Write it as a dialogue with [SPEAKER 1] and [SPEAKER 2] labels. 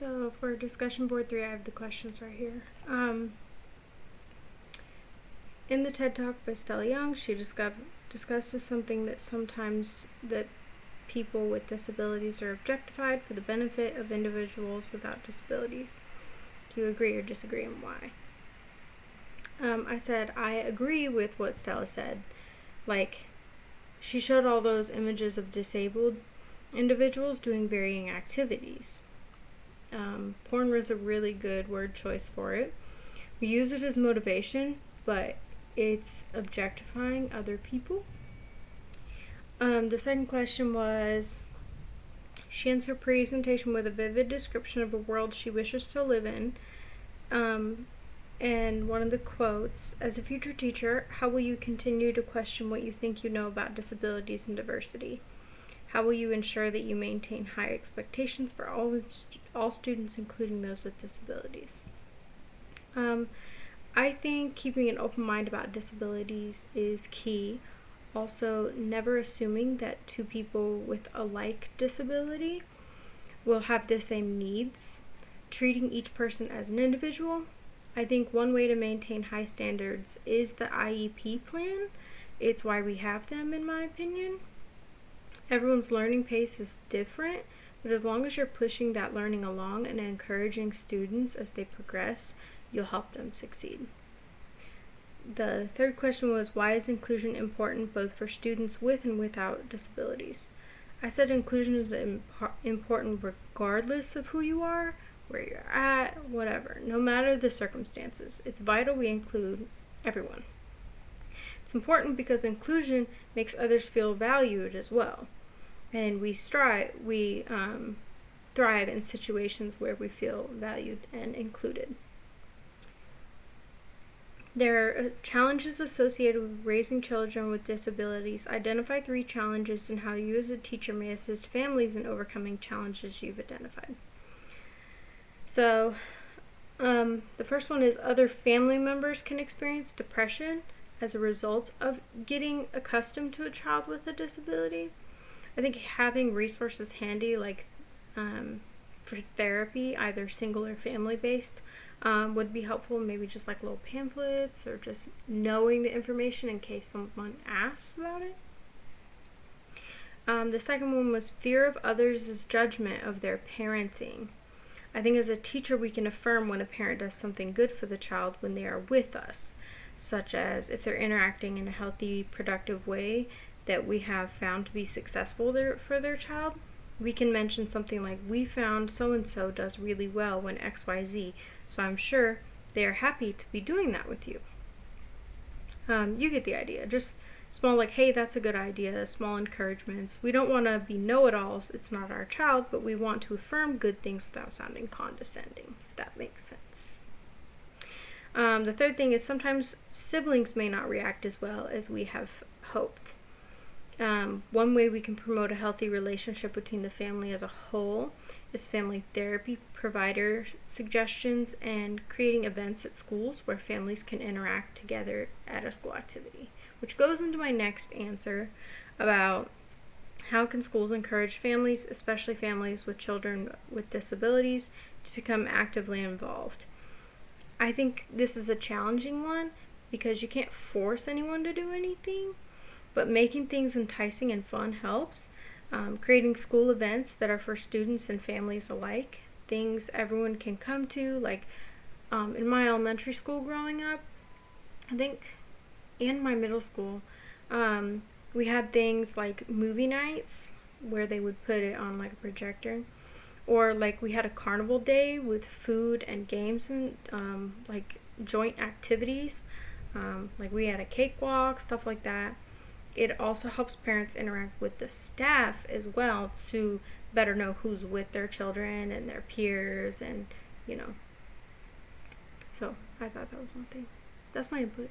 [SPEAKER 1] So for discussion board 3, I have the questions right here. In the TED Talk by Stella Young, she discusses something that sometimes that people with disabilities are objectified for the benefit of individuals without disabilities. Do you agree or disagree, and why? I said I agree with what Stella said. Like, she showed all those images of disabled individuals doing varying activities. Porn was a really good word choice for it. We use it as motivation, but it's objectifying other people. The second question was, she ends her presentation with a vivid description of a world she wishes to live in. And one of the quotes, as a future teacher, how will you continue to question what you think you know about disabilities and diversity? How will you ensure that you maintain high expectations for all students, including those with disabilities? I think keeping an open mind about disabilities is key. Also, never assuming that two people with a like disability will have the same needs. Treating each person as an individual. I think one way to maintain high standards is the IEP plan. It's why we have them, in my opinion. Everyone's learning pace is different, but as long as you're pushing that learning along and encouraging students as they progress, you'll help them succeed. The third question was, why is inclusion important both for students with and without disabilities? I said inclusion is important regardless of who you are, where you're at, whatever. No matter the circumstances, it's vital we include everyone. It's important because inclusion makes others feel valued as well. And we thrive in situations where we feel valued and included. There are challenges associated with raising children with disabilities. Identify 3 challenges and how you as a teacher may assist families in overcoming challenges you've identified. So, the first one is other family members can experience depression as a result of getting accustomed to a child with a disability. I think having resources handy, like for therapy, either single or family-based, would be helpful. Maybe just like little pamphlets, or just knowing the information in case someone asks about it. The second one was fear of others' judgment of their parenting. I think as a teacher we can affirm when a parent does something good for the child when they are with us, such as if they're interacting in a healthy, productive way that we have found to be successful for their child. We can mention something like, we found so-and-so does really well when XYZ, so I'm sure they are happy to be doing that with you. You get the idea. Just small, like, hey, that's a good idea, small encouragements. We don't want to be know-it-alls. It's not our child, but we want to affirm good things without sounding condescending, if that makes sense. The third thing is sometimes siblings may not react as well as we have hoped. One way we can promote a healthy relationship between the family as a whole is family therapy provider suggestions and creating events at schools where families can interact together at a school activity, which goes into my next answer about how can schools encourage families, especially families with children with disabilities, to become actively involved. I think this is a challenging one because you can't force anyone to do anything, but making things enticing and fun helps. Creating school events that are for students and families alike, things everyone can come to, like in my elementary school growing up, I think, and my middle school, we had things like movie nights where they would put it on like a projector, or like we had a carnival day with food and games and like joint activities, like we had a cakewalk, stuff like that. It also helps parents interact with the staff as well to better know who's with their children and their peers, and so I thought that was one thing. That's my input.